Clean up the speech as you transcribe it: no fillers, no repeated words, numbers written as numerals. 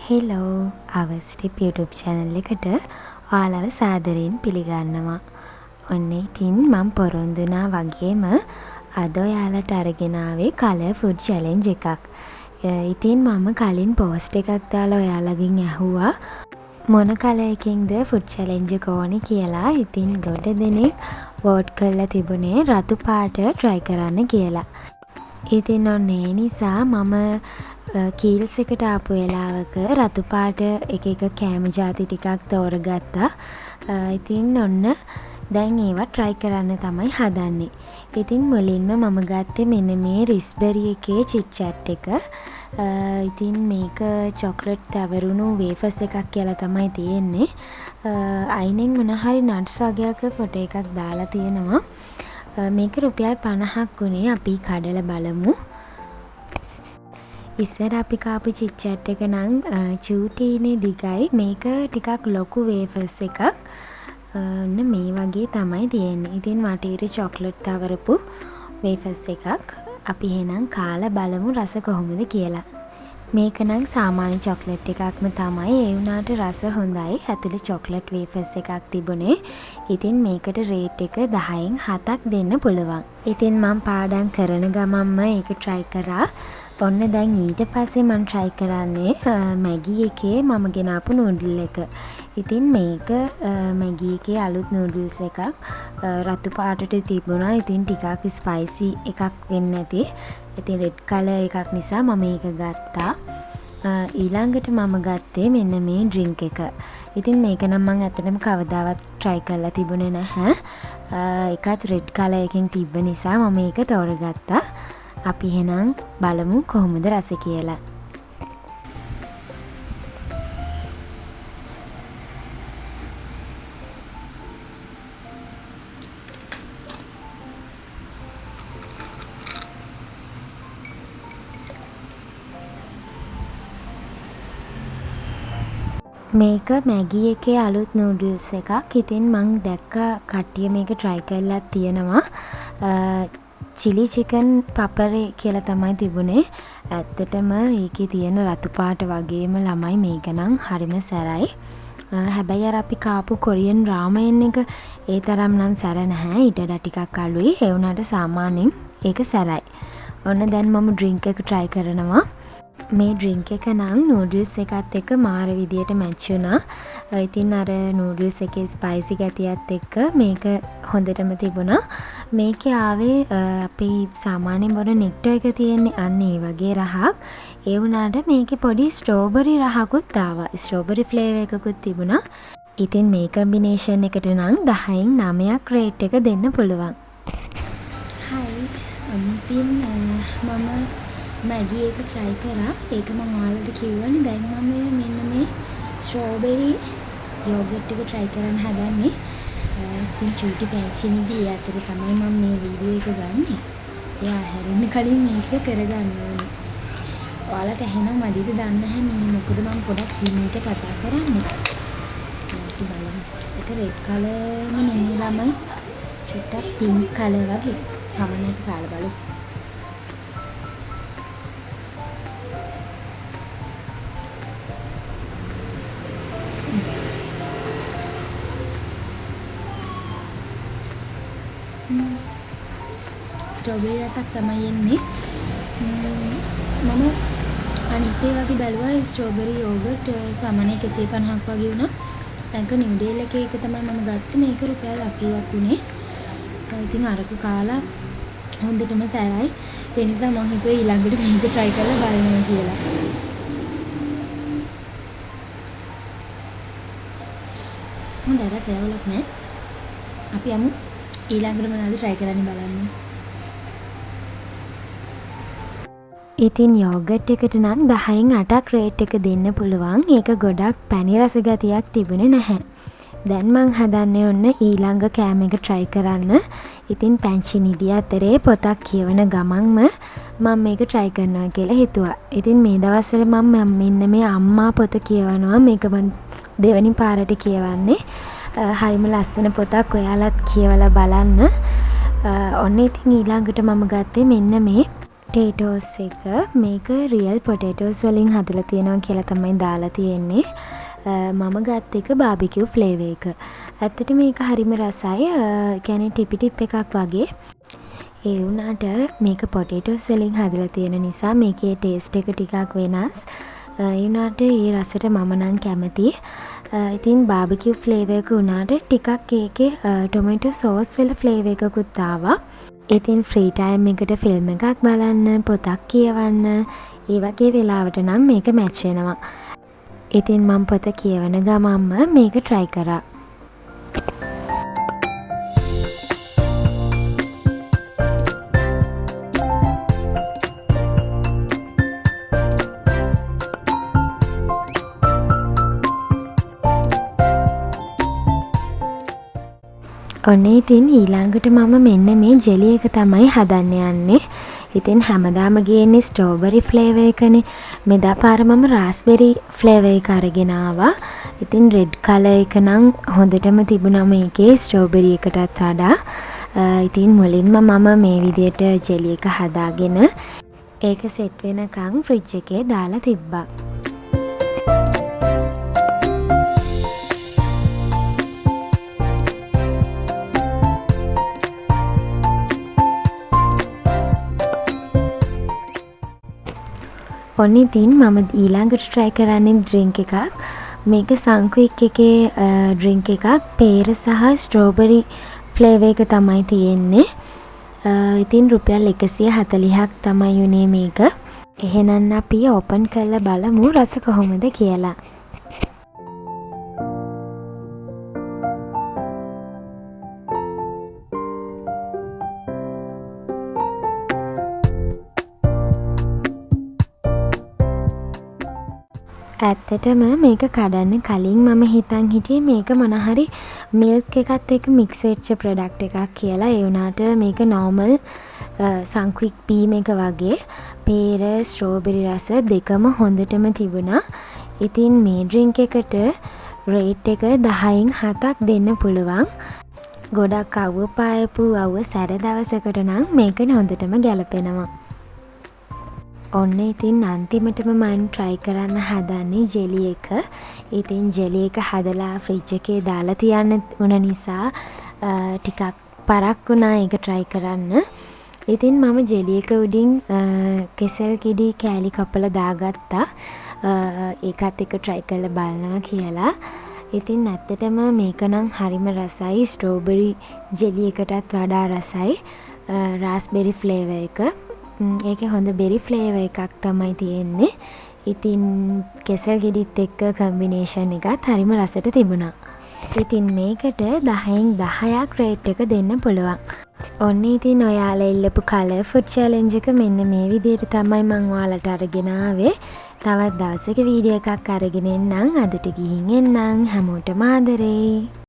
Hello අවස්ටිප් YouTube channel එකට ඔයාලව සාදරයෙන් පිළිගන්නවා. ඔන්න ඉතින් මම පොරොන්දු වුණා වගේම අද ඔයාලට අරගෙන ආවේ color food challenge එකක්. ඉතින් මම කලින් post එකක් දාලා ඔයාලගෙන් ඇහුවා මොන color එකකින්ද food challenge එක ඕනේ කියලා. ඉතින් ගොඩ දෙනෙක් vote කරලා තිබුණේ රතු පාට try කරන්න කියලා. ඉතින් ඔන්න ඒ නිසා මම කීල්ස් එකට ආපු වෙලාවක රතු පාට එක කෑම ಜಾති ටිකක් තෝරගත්තා. ඉතින් ඔන්න දැන් ඒවා try කරන්න තමයි හදන්නේ. ඉතින් මුලින්ම මම ගත්තේ මෙන්න මේ raspberry එකේ chit chat එක. ඉතින් මේක chocolate තවරුණු wafers එකක් කියලා තමයි තියෙන්නේ. අයිනෙන් මොන හරි nuts වගේක ෆොටෝ එකක් දාලා තියෙනවා. මේක රුපියල් 50ක් වුණේ. අපි කඩලා බලමු. ඉස්සර අපි කාපු chit chat එක නම් චූටීනේ දිගයි. මේක ටිකක් ලොකු wafers එකක්. ඔන්න මේ වගේ තමයි තියෙන්නේ. ඉතින් වටේට chocolate තවරපු wafers එකක්. අපි එහෙනම් කාලා බලමු රස කොහොමද කියලා. මේක නම් සාමාන්‍ය chocolate එකක්ම තමයි. ඒ වුණාට රස හොඳයි. ඇතුලේ chocolate wafers එකක් තිබුණේ. ඉතින් මේකට rate එක 10න් 7ක් දෙන්න පුළුවන්. ඉතින් මම පාඩම් කරන ගමන්ම ඒක try කරා. ඔන්න දැන් ඊට පස්සේ මම try කරන්නේ Maggi එකේ මම ගෙනාපු noodle එක. ඉතින් මේක Maggi එකේ අලුත් noodles එකක්. රතු පාටට තිබුණා. ඉතින් ටිකක් spicy එකක් වෙන්න ඇති. ඉතින් red color එකක් නිසා මම මේක ගත්තා. ඊළඟට මම ගත්තේ මෙන්න මේ drink එක. ඉතින් මේක නම් මම ඇත්තටම කවදාවත් try කරලා තිබුණේ නැහැ. ඒකත් red color එකකින් තිබ්බ නිසා මම මේක තෝරගත්තා. අපි එහෙනම් බලමු කොහොමද රස කියලා. මේක Maggi එකේ අලුත් noodles එකක්. ඉතින් මං දැක්ක කට්ටිය මේක try කරලා තියෙනවා. chili chicken papare කියලා තමයි තිබුණේ. ඇත්තටම ඒකේ තියෙන රතු පාට වගේම ළමයි මේක නම් හරිම සැරයි. හැබැයි අර අපි කාපු කොරියන් රාමයන් එක ඒ තරම් නම් සැර නැහැ. ඊට වඩා ටිකක් අලුයි. ඒ වුණාට සාමාන්‍යයෙන් ඒක සැරයි. ඔන්න දැන් මම drink එක try කරනවා. මේ drink එක නම් noodles එකත් එක්ක මාර විදියට match වුණා. ඉතින් අර noodles එකේ spicy ගතියත් එක්ක මේක හොඳටම තිබුණා. මේකේ ආවේ අපි සාමාන්‍යයෙන් බොන නෙක්ටර් එක තියෙන්නේ අන්න ඒ වගේ රහක්. ඒ වුණාට මේකේ පොඩි strawberry රහකුත් ආවා. strawberry flavor එකකුත් තිබුණා. ඉතින් මේ combination එකට නම් 10න් 9ක් rate එක දෙන්න පුළුවන්. hi ඉතින් මම Maggi එක try කරා. ඒක මම ඔයාලට කිව්වනේ. දැන් මම මෙන්න මේ strawberry yogurt එක try කරන්න හදන්නේ. ඉතින් චූටි පැංචිනිදී අතර තමයි මම මේ වීඩියෝ එක ගන්නෙ. එයා හැරෙන්න කලින් මේක කරගන්න ඕනේ. ඔයාලට එහෙනම් මදිද දන්නේ නැහැ මේ මොකද මම පොඩක් හිමීට කතා කරන්නේ. මේක බලන්න. ඒක red color නෙමෙයි ළමයි. චුට්ටක් pink color වගේ. කවන්නත් කාලා බලමු. ස්ට්‍රෝබෙරි රසක් තමයි එන්නේ. මම අනිත් ඒ වගේ බැලුවා ස්ට්‍රෝබෙරි යෝගට් සාමාන්‍ය 150ක් වගේ වුණා. ඒක නිව්ඩේල් එකේ එක තමයි මම ගත්තේ. මේක රුපියල් 80ක් වුණේ. ඉතින් අරක කාලා හොඳටම සැරයි. ඒ නිසා මම හිතුවේ ඊළඟට මේක try කරලා බලන්න කියලා. හොඳයි රසයවලක් නෑ. අපි යමු ඊළඟට මොනවද try කරන්න බලන්න. ඉතින් යෝගට් එකට නම් 10න් 8ක් රේට් එක දෙන්න පුළුවන්. ඒක ගොඩක් පැණි රස ගතියක් තිබුණේ නැහැ. දැන් මං හදන්නේ ඔන්න ඊළඟ කෑම එක try කරන්න. ඉතින් පැංචි නිදි අතරේ පොතක් කියවන ගමන්ම මම මේක try කරනවා කියලා හිතුවා. ඉතින් මේ දවස්වල මම මෙන්න මේ අම්මා පොත කියවනවා. මේක මම දෙවෙනි පාරට කියවන්නේ. හරිම ලස්සන පොතක්. ඔයාලත් කියවලා බලන්න. ඔන්න ඉතින් ඊළඟට මම ගත්තේ මෙන්න මේ පොටේටෝස් එක මේක රියල් පොටේටෝස් වලින් හදලා තියෙනවා කියලා තමයි දාලා තියෙන්නේ. මම ගත්ත එක බාබිකියු ෆ්ලේවර් එක. ඇත්තටම මේක හරිම රසයි. කියන්නේ ටිපි ටිප් එකක් වගේ. ඒ වුණාට මේක පොටේටෝස් වලින් හදලා තියෙන නිසා මේකේ ටේස්ට් එක ටිකක් වෙනස්. ඒ වුණාට ඒ රසට මම නම් කැමතියි. ඉතින් බාබිකියු ෆ්ලේවර් එක වුණාට ටිකක් ඒකේ ටොමැටෝ සෝස් වල ෆ්ලේවර් එකකුත් ආවා. ඉතින් ෆ්‍රී ටයිම් එකට ෆිල්ම් එකක් බලන්න, පොතක් කියවන්න, ඒ වගේ වෙලාවට නම් මේක මැච් වෙනවා. ඉතින් මම පොත කියවන ගමන්ම මේක try කරා. ඔන්න ඉතින් ඊළඟට මම මෙන්න මේ ජෙලි එක තමයි හදන්න යන්නේ. ඉතින් හැමදාම ගේන්නේ ස්ට්‍රෝබෙරි ෆ්ලේවර් එකනේ. මෙදා පාර මම රාස්බෙරි ෆ්ලේවර් එක අරගෙන ආවා. ඉතින් රෙඩ් කලර් එක නම් හොඳටම තිබුණා මේකේ ස්ට්‍රෝබෙරි එකටත් වඩා. ඉතින් මුලින්ම මම මේ විදියට ජෙලි එක හදාගෙන ඒක සෙට් වෙනකන් ෆ්‍රිජ් එකේ දාලා තිබ්බා. ඔන්න ඉතින් මම ඊළඟට try කරන්නේ ඩ්‍රින්ක් එකක්. මේක සංක්වික් එකේ ඩ්‍රින්ක් එකක්. පේර සහ ස්ට්‍රෝබෙරි ෆ්ලේවර් එක තමයි තියෙන්නේ. ඉතින් රුපියල් 140ක් තමයි උනේ මේක. එහෙනම් අපි ඕපන් කරලා බලමු රස කොහොමද කියලා. ඇත්තටම මේක කඩන්න කලින් මම හිතන් හිටියේ මේක මොනහරි මිල්ක් එකත් එක්ක මික්ස් වෙච්ච ප්‍රොඩක්ට් එකක් කියලා. ඒ වුණාට මේක නෝමල් සංක්වික් පීම් එක වගේ. පේර ස්ට්‍රෝබෙරි රස දෙකම හොඳටම තිබුණා. ඉතින් මේ ඩ්‍රින්ක් එකට රේට් එක 10න් 7ක් දෙන්න පුළුවන්. ගොඩක් අවුව පායපු අවුව සැර දවසකට නම් මේක හොඳටම ගැලපෙනවා. ඔන්න ඉතින් අන්තිමටම මම try කරන්න හදන්නේ ජෙලි එක. ඉතින් ජෙලි එක හදලා ෆ්‍රිජ් එකේ දාලා තියන්න උන නිසා ටිකක් පරක් වුණා ඒක try කරන්න. ඉතින් මම ජෙලි එක උඩින් කෙසල් කිඩි කෑලි කපලා දාගත්තා. ඒකත් එක try කරලා බලනවා කියලා. ඉතින් ඇත්තටම මේක නම් හරිම රසයි. ස්ට්‍රෝබෙරි ජෙලි එකටත් වඩා රසයි. රාස්බෙරි ෆ්ලේවර් එක. ඒකේ හොඳ බෙරි ෆ්ලේවර් එකක් තමයි තියෙන්නේ. ඉතින් කෙසල් ගෙඩිත් එක්ක කම්බිනේෂන් එකත් හරිම රසට තිබුණා. ඉතින් මේකට 10න් 10ක් රේට් එක දෙන්න පුළුවන්. ඔන්න ඉතින් ඔයාලා ඉල්ලපු කලර් ෆුඩ් චැලෙන්ජ් එක මෙන්න මේ විදිහට තමයි මම ඔයාලට අරගෙන ආවේ. තවත් දවසක වීඩියෝ එකක් අරගෙන එන්නම්. අදට ගිහින් එන්නම්. හැමෝටම ආදරේ.